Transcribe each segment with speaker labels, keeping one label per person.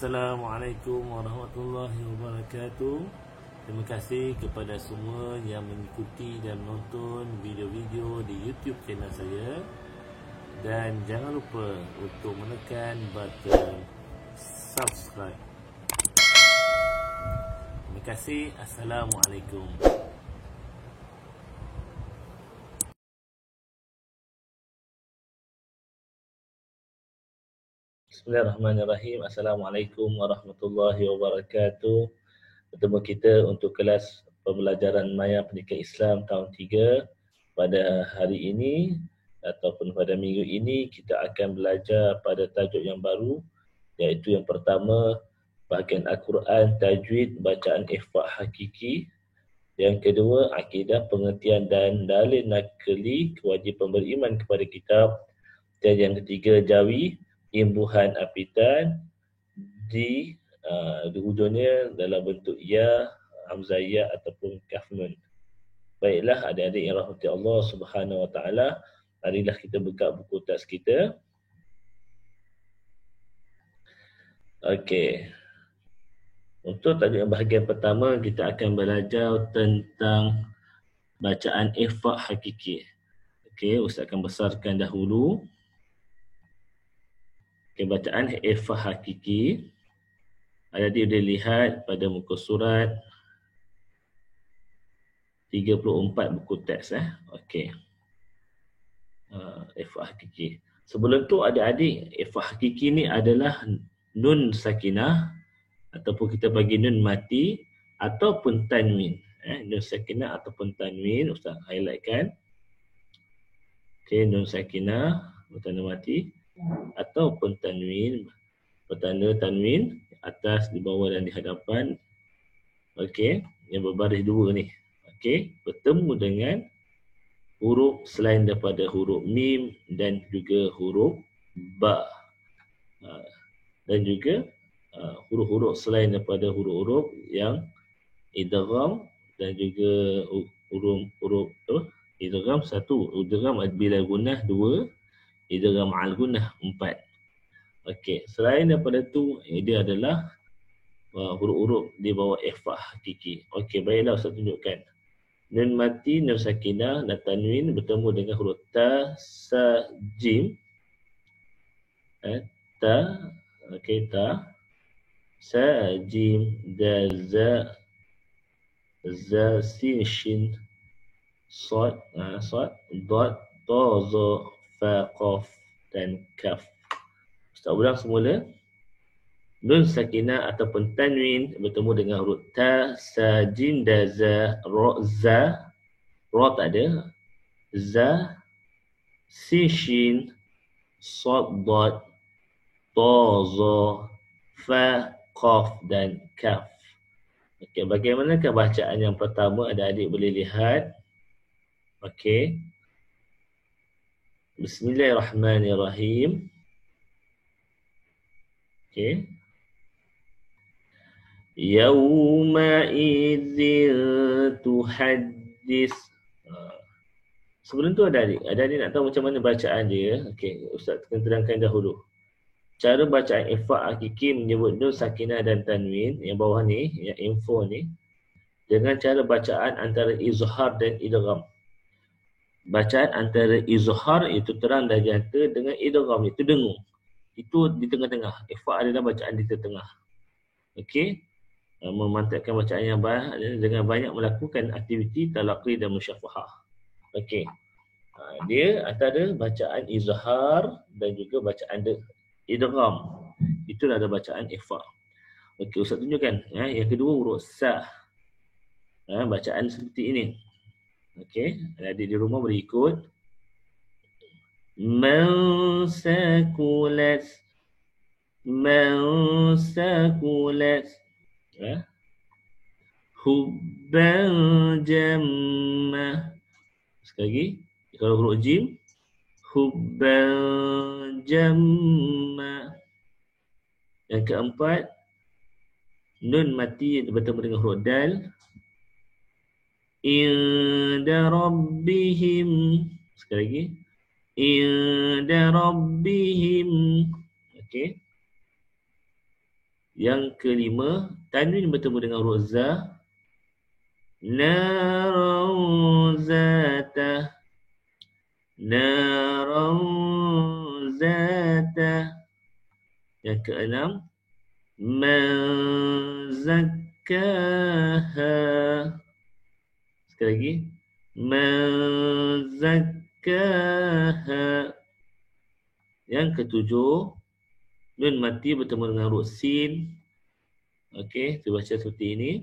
Speaker 1: Assalamualaikum warahmatullahi wabarakatuh. Terima kasih kepada semua yang mengikuti dan menonton video-video di YouTube channel saya. Dan jangan lupa untuk menekan button subscribe. Terima kasih. Assalamualaikum. Bismillahirrahmanirrahim. Assalamualaikum warahmatullahi wabarakatuh. Bertemu kita untuk kelas pembelajaran Maya Pendidikan Islam tahun 3. Pada hari ini ataupun pada minggu ini kita akan belajar pada tajuk yang baru, iaitu yang pertama bahagian Al-Quran, tajwid, bacaan ikhfa' hakiki. Yang kedua, akidah, pengertian dan dalil nakli, kewajipan beriman kepada kitab. Dan yang ketiga, jawi, imbuhan apitan di hujungnya dalam bentuk ya, hamzah ya ataupun kaf nun. Baiklah adik-adik yang rahmati Allah Subhanahu wa taala, marilah kita buka buku teks kita. Okey. Untuk tajuk bahagian pertama, kita akan belajar tentang bacaan ikhfa' hakiki. Okey, Ustaz akan besarkan dahulu. Okay, bacaan ikhfa' hakiki. Adik-adik boleh lihat pada muka surat 34 buku teks. Okey. Ikhfa' hakiki. Sebelum tu adik-adik, ikhfa' hakiki ni adalah nun sakinah ataupun kita bagi nun mati ataupun tanwin. Nun sakinah ataupun tanwin, Ustaz highlightkan. Okey, nun sakinah bertanda mati ataupun tanwin, bertanda tanwin atas, di bawah dan di hadapan. Okey, yang berbaris dua ni. Okey, bertemu dengan huruf selain daripada huruf mim dan juga huruf ba. Dan juga huruf-huruf selain daripada huruf-huruf yang idgham dan juga huruf idgham 1, idgham bila gunnah 2, idgham al gunnah 4. Okey, selain daripada tu dia adalah huruf-huruf di bawah ikhfa' hakiki. Okey, baiklah Ustaz tunjukkan. Nun mati, nun sakinah dan tanwin bertemu dengan huruf ta, sa, jim. Ta, okey, ta, sa, jim, dal, za, za, sin, shin, sad, dad, ta, za, fa, qaf dan kaf. Ustaz ulang semula. Nun sakinah ataupun tanwin bertemu dengan huruf ta, sa, jim, da, za, ra, za, ra tak ada, za, sin, shin, sad, dad, ta, za, fa, qaf dan kaf. Okey, bagaimanakah bacaan yang pertama? Adik-adik boleh lihat. Okey. Bismillahirrahmanirrahim. Okey. Yauma idzin tuhaddis. Sebelum tu adik-adik nak tahu macam mana bacaan dia. Okey, Ustaz akan terangkan dahulu. Cara bacaan ikhfa' hakiki menyebut nun sakinah dan tanwin yang bawah ni, yang info ni, dengan cara bacaan antara izhar dan idgham. Bacaan antara izhar itu terang dan nyata, dengan idgham itu dengung. Itu di tengah-tengah. Ikhfa' adalah bacaan di tengah. Okey. Memantapkan bacaan yang baik dengan banyak melakukan aktiviti talaqi dan musyafahah. Okey. Dia antara bacaan izhar dan juga bacaan idgham. Itulah ada bacaan ikhfa'. Okey, Ustaz tunjukkan. Yang kedua huruf sa. Bacaan seperti ini. Okey, adik di rumah boleh ikut. Man sakulat, man sakulat, hubban jamma. Sekali lagi, kalau huruf jim, hubban jamma. Yang keempat, nun mati bertemu dengan huruf dal. Inda rabbihim. Sekali lagi, inda rabbihim. Okey. Yang kelima, tanwin bertemu dengan huruf za. Naran zata. Naran zata. Yang keenam, man zakkaha. Sekali lagi, man zakkaha. Yang ketujuh, nun mati bertemu dengan huruf sin. Okey, kita baca seperti ini.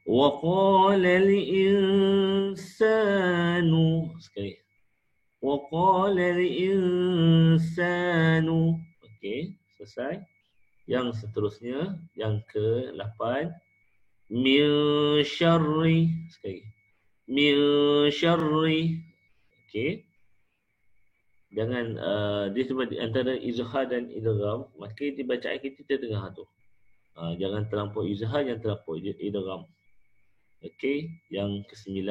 Speaker 1: Wa qala al-insanu. Sekali. Wa qala al-insanu. Okey, selesai. Yang seterusnya, yang ke-8, min syarri. Sekali. Min syarri. Okey. Jangan dia sebab antara izhar dan idgham, maka di bacaan kita tengah tu. Jangan terlampau izhar, jangan terlampau idgham. Okey, yang ke-9,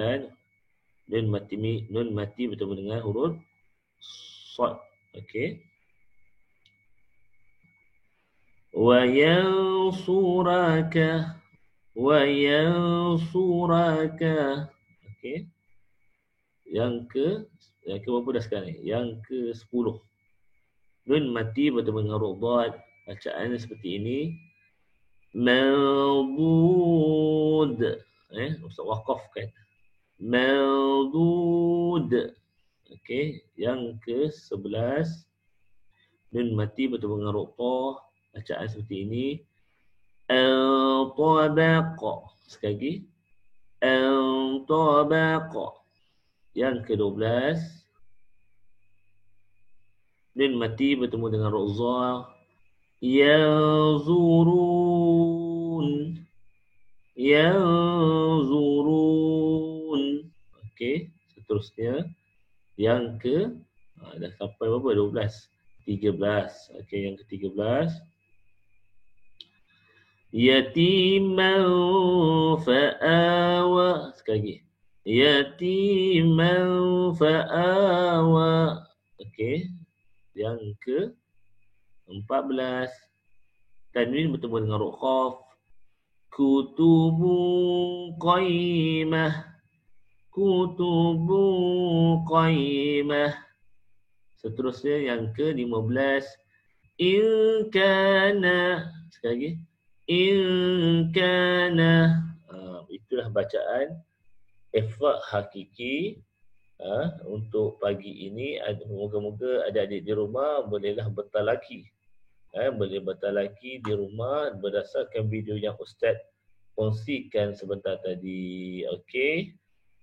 Speaker 1: nun mati bertemu dengan huruf sad. Okey. Wa yansuraka. Wa yansuraka. Okey. Yang berapa dah sekarang ni? Yang ke-10. Nun mati bertemu dengan huruf dad. Bacaan seperti ini. Mawdud. Ustaz waqaf kan. Mawdud. Okey. Yang ke-11. Nun mati bertemu dengan huruf ta. Bacaan seperti ini. Al-tabaq. Sekali lagi. Al-tabaq. Yang ke-12. Nun mati bertemu dengan huruf za. Yanzurun. Yanzurun. Okey, seterusnya yang dah sampai berapa? 12. 13. Okey, yang ke-13. Yatiman fa'awa. Sekali lagi. Yatiman fa'awa. Okey. Yang ke-14. Tanwin bertemu dengan huruf qaf. Kutubun qaimah. Kutubun qaimah. Seterusnya yang ke-15. In kana. Sekali lagi. In kana. Itulah bacaan ikhfa hakiki untuk pagi ini. Moga-moga adik-adik di rumah bolehlah bertalaki. Boleh bertalaki di rumah berdasarkan video yang Ustaz kongsikan sebentar tadi. Okey.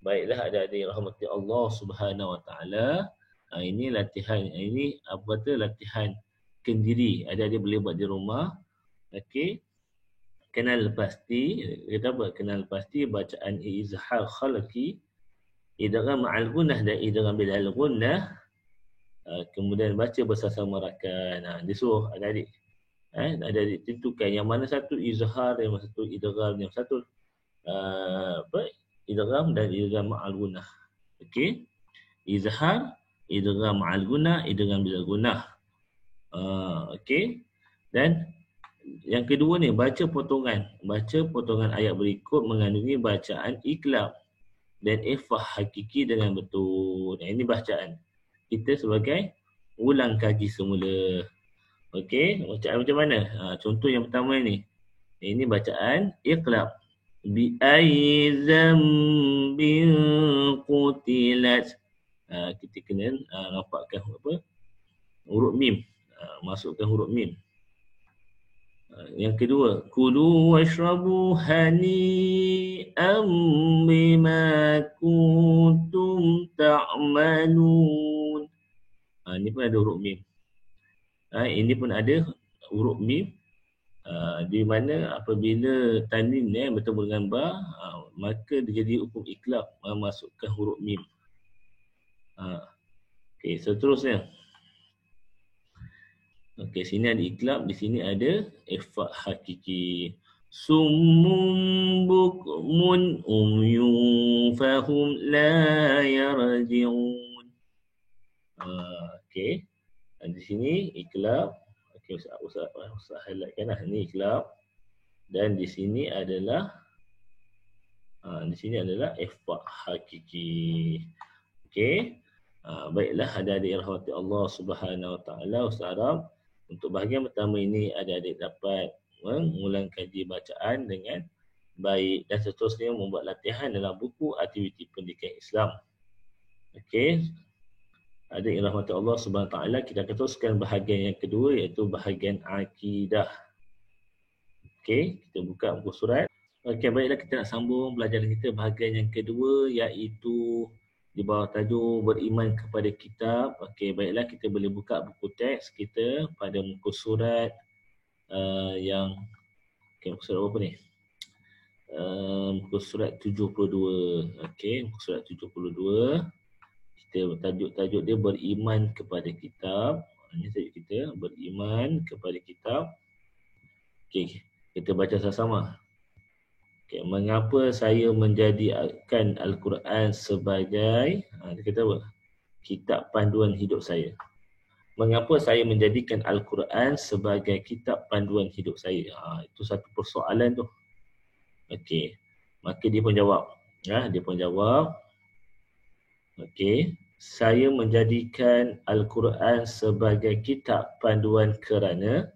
Speaker 1: Baiklah adik-adik rahmati Allah Subhanahu Wa Taala. Ini latihan, ini latihan kendiri. Adik-adik boleh buat di rumah. Okey. Kenal pasti, kita apa? Kenal pasti bacaan izhar khalqi, idgham ma'al gunnah dan idgham bil gunnah. Kemudian baca bersama rakan. Disuruh adik-adik. Adik-adik tentukan yang mana satu izhar, yang mana satu idgham, yang satu idgham dan idgham ma'al gunnah. Okey. Izhar, idgham ma'al gunnah, idgham bil gunnah. Okey. Dan yang kedua ni, baca potongan. Baca potongan ayat berikut mengandungi bacaan iqlab dan ikhfa hakiki dengan betul. Ini bacaan. Kita sebagai ulang kaji semula. Okey, bacaan macam mana? Contoh yang pertama ni. Ini bacaan iqlab. Bi ayyi zambin qutilat. Kita kena nampakkan huruf mim. Masukkan huruf mim. Yang kedua, kulu washrabu hani'an bima kuntum ta'malun. Ini pun ada huruf mim. Ini pun ada huruf mim. Di mana apabila tanwin bertemu dengan ba, maka dia jadi hukum iqlab, masukkan huruf mim. Okey, seterusnya. Okey, sini ada iqlab, di sini ada ikhfa hakiki. Summun bukmun umyun fahum la yarji'un. Okey. Di sini iqlab. Okey, Ustaz highlightkan lah. Ni ikhlas. Dan di sini adalah ikhfa hakiki. Okey. Baiklah adik-adik rahmati Allah Subhanahu Wa Taala, Ustaz Arab. Untuk bahagian pertama ini adik-adik dapat mengulang kaji bacaan dengan baik dan seterusnya membuat latihan dalam buku aktiviti pendidikan Islam. Okey. Adik rahmati Allah Subhanahu Wa Taala, kita akan teruskan bahagian yang kedua iaitu bahagian akidah. Okey, kita buka buku surat. Okey, baiklah kita nak sambung belajar kita bahagian yang kedua iaitu di bawah tajuk beriman kepada kitab. Okey, baiklah kita boleh buka buku teks kita pada muka surat muka surat apa ni? Muka surat 72. Okey, muka surat 72. Kita tajuk dia beriman kepada kitab. Ini tajuk kita, beriman kepada kitab. Okey, kita baca sama-sama. Okay, mengapa saya menjadikan Al-Quran sebagai dia kata apa? Kitab panduan hidup saya. Mengapa saya menjadikan Al-Quran sebagai kitab panduan hidup saya? Itu satu persoalan tu. Okey, maka dia pun jawab. Dia pun jawab. Okey, saya menjadikan Al-Quran sebagai kitab panduan kerana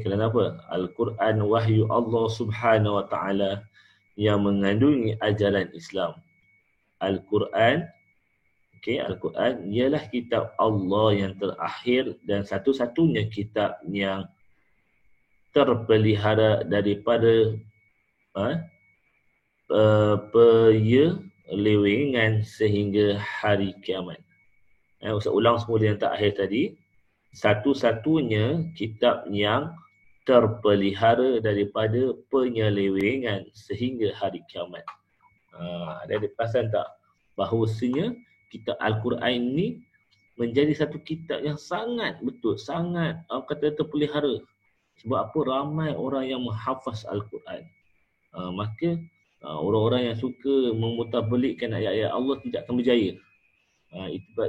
Speaker 1: kerana apa? Al-Quran wahyu Allah Subhanahu Wa Taala yang mengandungi ajaran Islam. Al-Quran ialah kitab Allah yang terakhir dan satu-satunya kitab yang terpelihara daripada penyelewengan sehingga hari kiamat. Ustaz ulang semula yang terakhir tadi. Satu-satunya kitab yang terpelihara daripada penyelewengan sehingga hari kiamat. Ada perasan tak bahawasanya kitab Al-Quran ini menjadi satu kitab yang sangat kata terpelihara. Sebab apa? Ramai orang yang menghafaz Al-Quran. Maka orang-orang yang suka memutarbelitkan ayat-ayat Allah tidak akan berjaya.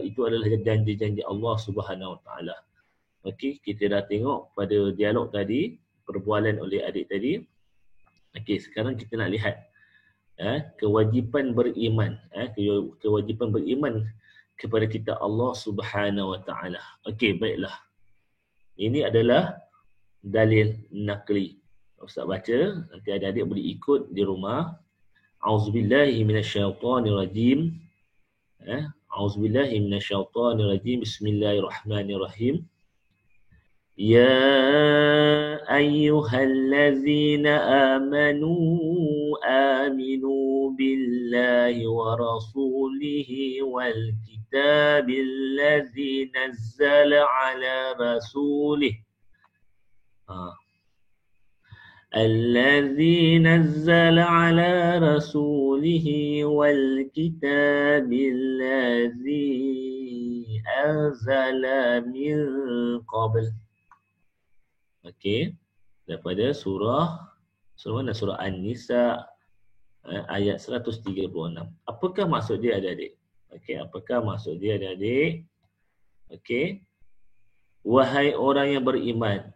Speaker 1: Itu adalah janji-janji Allah Subhanahu Wa Taala. Okey, kita dah tengok pada dialog tadi, perbualan oleh adik tadi. Okey, sekarang kita nak lihat kewajipan beriman, kewajipan beriman kepada kita Allah Subhanahu Wa Taala. Okey, baiklah. Ini adalah dalil naqli. Ustaz baca, nanti adik-adik boleh ikut di rumah. Auzubillahi minasyaitonirrajim. Auzubillahi minasyaitonirrajim. Bismillahirrahmanirrahim. Ya ayyuhallazina amanu aminu billahi wa rasulihi wal kitabil ladzi nazzala ala rasulih. الذي نزل على رسوله والكتاب الذي أنزل من قبل. Okey, daripada surah mana? Surah An-Nisa ayat 136. Apakah maksud dia adik-adik? Okey, apakah maksud dia adik-adik? Okey. Wahai orang yang beriman,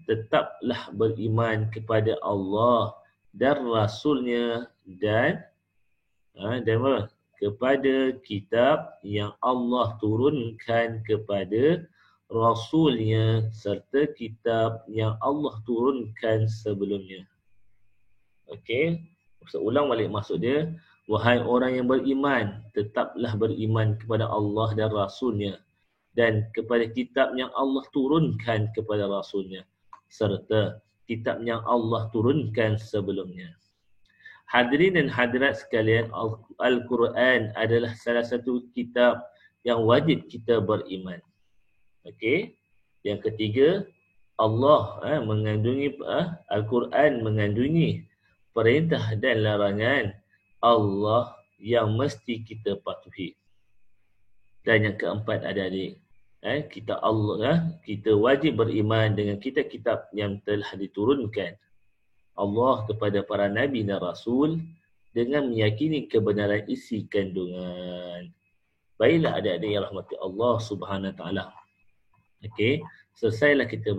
Speaker 1: tetaplah beriman kepada Allah dan Rasulnya dan kepada kitab yang Allah turunkan kepada Rasulnya serta kitab yang Allah turunkan sebelumnya. Okey, saya ulang balik maksud dia. Wahai orang yang beriman, tetaplah beriman kepada Allah dan Rasulnya dan kepada kitab yang Allah turunkan kepada Rasulnya serta kitab yang Allah turunkan sebelumnya. Hadirin dan hadirat sekalian, Al-Quran adalah salah satu kitab yang wajib kita beriman. Okey. Yang ketiga, Al-Quran mengandungi perintah dan larangan Allah yang mesti kita patuhi. Dan yang keempat adik-adik, kita wajib beriman dengan kitab-kitab yang telah diturunkan Allah kepada para nabi dan rasul dengan meyakini kebenaran isi kandungan. Baiklah adik-adik yang rahmati Allah Subhanahu Wa Taala. Okey, Selesailah kita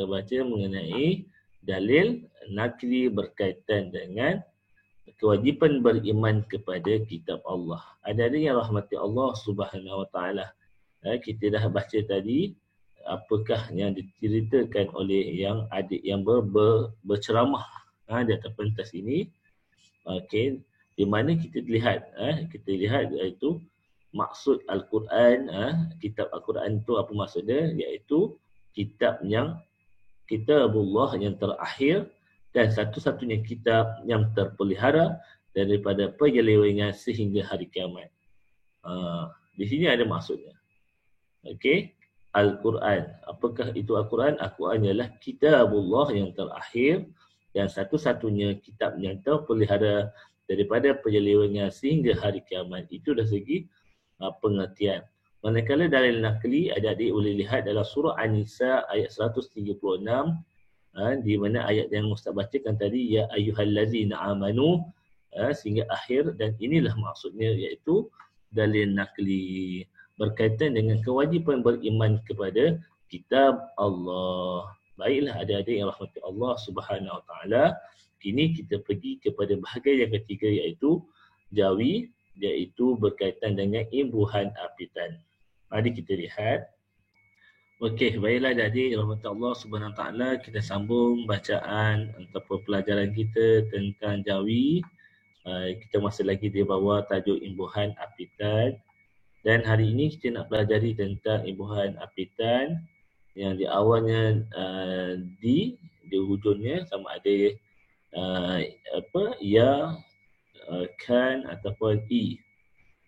Speaker 1: baca mengenai dalil nakli berkaitan dengan kewajipan beriman kepada kitab Allah. Ada yang rahmati Allah Subhanahu Wa Taala. Kita dah baca tadi apakah yang diceritakan oleh yang adik yang berceramah di atas pentas ini. Okey, di mana kita lihat iaitu maksud Al-Quran, kitab Al-Quran itu apa maksudnya, iaitu kitabullah yang terakhir dan satu-satunya kitab yang terpelihara daripada penyelewengan sehingga hari kiamat. Di sini ada maksudnya. Okey, Al-Quran. Apakah itu Al-Quran? Al-Quran ialah kitabullah yang terakhir dan satu-satunya kitab yang terpelihara daripada penyelewengan sehingga hari kiamat. Itu dari segi pengertian. Manakala dalil nakli, adik-adik boleh lihat dalam surah An-Nisa ayat 136, di mana ayat yang Ustaz bacakan tadi, ya ayyuhallazina amanu, sehingga akhir, dan inilah maksudnya, iaitu dalil nakli berkaitan dengan kewajipan beriman kepada kitab Allah. Baiklah adik-adik yang rahmati Allah Subhanahu Wa Taala, kini kita pergi kepada bahagian yang ketiga, iaitu jawi, iaitu berkaitan dengan imbuhan apitan. Mari kita lihat. Okey, baiklah adik-adik yang rahmati Allah Subhanahu Wa Taala, kita sambung bacaan ataupun pelajaran kita tentang jawi. Kita masih lagi di bawah tajuk imbuhan apitan. Dan hari ini kita nak pelajari tentang imbuhan apitan yang di awalnya di hujungnya sama ada ya, kan ataupun i.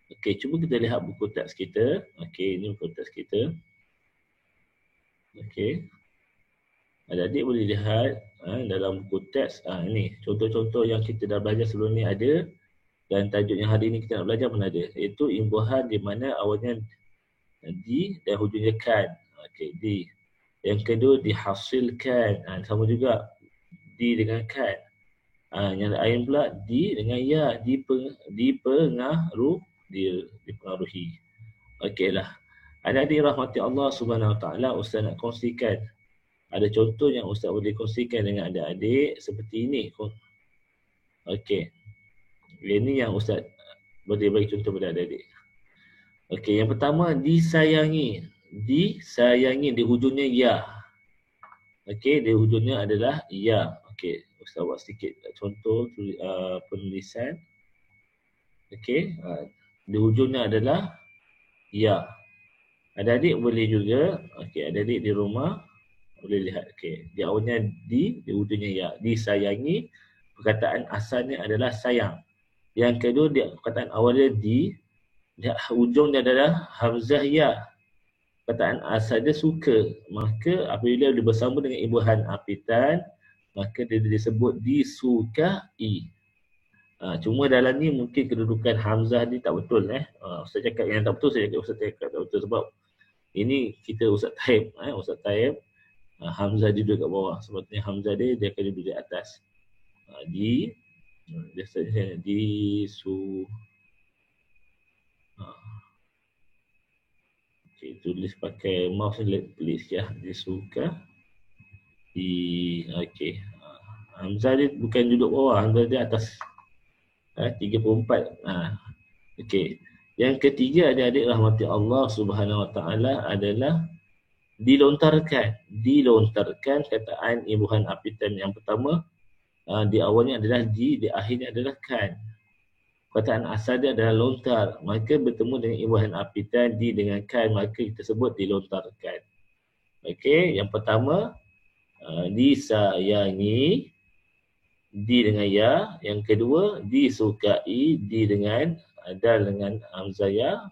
Speaker 1: Okey, cuba kita lihat buku teks kita. Okey, ini buku teks kita. Okey. Adik-adik boleh lihat dalam buku teks, ini contoh-contoh yang kita dah belajar sebelum ni ada, dan tajuk yang hari ini kita nak belajar pun ada, iaitu imbuhan di mana awalnya di dan hujungnya kan. Okey, di. Yang kedua dihasilkan, sama juga di dengan kan. Yang lain pula di dengan ya, dipengaruhi. Okeylah. Adik-adik rahmati Allah Subhanahu Wa Taala, Ustaz nak kongsikan. Ada contoh yang Ustaz boleh kongsikan dengan adik-adik seperti ini. Okey. Ini yang Ustaz boleh bagi contoh pada adik-adik. Okey, yang pertama disayangi. Disayangi, di hujungnya ya. Okey, di hujungnya adalah ya. Okey, Ustaz buat sedikit contoh penulisan. Okey, di hujungnya adalah ya. Adik-adik boleh juga, okey, adik-adik di rumah boleh lihat. Okey, di awalnya di hujungnya ya. Disayangi, perkataan asalnya adalah sayang. Yang kedua, perkataan awalnya di hujungnya adalah hamzah ya. Perkataan asal dia suka. Maka apabila dia bersama dengan imbuhan apitan, maka dia disebut disukai. Cuma dalam ni mungkin kedudukan hamzah ni tak betul. Ustaz cakap yang tak betul, Ustaz cakap tak betul. Sebab ini kita Ustaz type. Ustaz type hamzah dia duduk kat bawah. Sebabnya hamzah dia akan duduk di atas. Biasanya okay, tulis pakai mouse tulis ya, disuka. Okey. Hamzah dia bukan duduk bawah, hamzah dia atas. 34. Okey. Yang ketiga adik-adik rahmati Allah Subhanahu Wa Taala adalah dilontarkan. Dilontarkan kataan imbuhan apitan yang pertama, di awalnya adalah di akhirnya adalah kan. Perkataan asal dia adalah lontar, maka bertemu dengan imbuhan apitan di dengan kan, maka kita sebut dilontarkan. Okey, yang pertama disayangi, di dengan ya. Yang kedua disukai, di dengan dal dengan hamzah ya,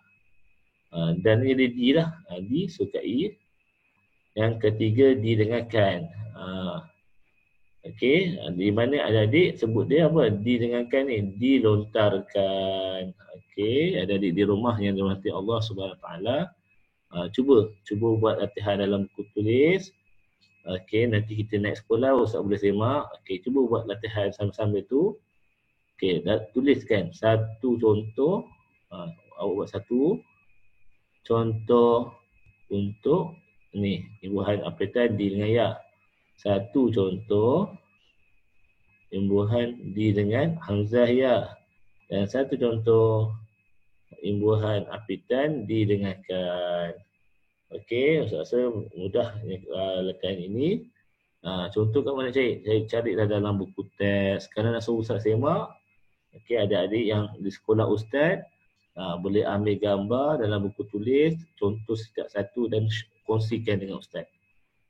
Speaker 1: dan ini di lah, disukai. Yang ketiga di dengan kan. Okey, di mana adik-adik sebut dia apa? Di dengan kan ni, dilontarkan. Okey, adik-adik di rumah yang dirahmati Allah Subhanahu Wa Taala, cuba buat latihan dalam buku tulis. Okey, nanti kita naik sekolah Ustaz boleh semak. Okey, cuba buat latihan sama-sama tu. Okey, tuliskan satu contoh. Awak buat satu contoh untuk Ni, imbuhan apitan di dengan ya. Satu contoh, imbuhan di dengan hamzah ya. Dan satu contoh, imbuhan apitan didengarkan. Okey, Ustaz rasa mudah lekan ini. Contoh kat mana cari? Saya carilah dalam buku teks. Sekarang nak suruh Ustaz semak. Okey, adik-adik yang di sekolah Ustaz boleh ambil gambar dalam buku tulis, contoh setiap satu dan kongsikan dengan Ustaz.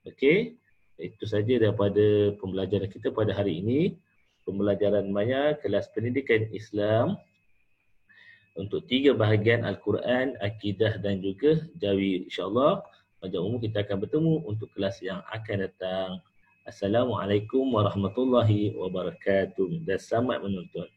Speaker 1: Okey, itu saja daripada pembelajaran kita pada hari ini. Pembelajaran Maya kelas pendidikan Islam untuk 3 bahagian Al-Quran, Akidah dan juga Jawi. InsyaAllah pada umum kita akan bertemu untuk kelas yang akan datang. Assalamualaikum warahmatullahi wabarakatuh dan selamat menonton.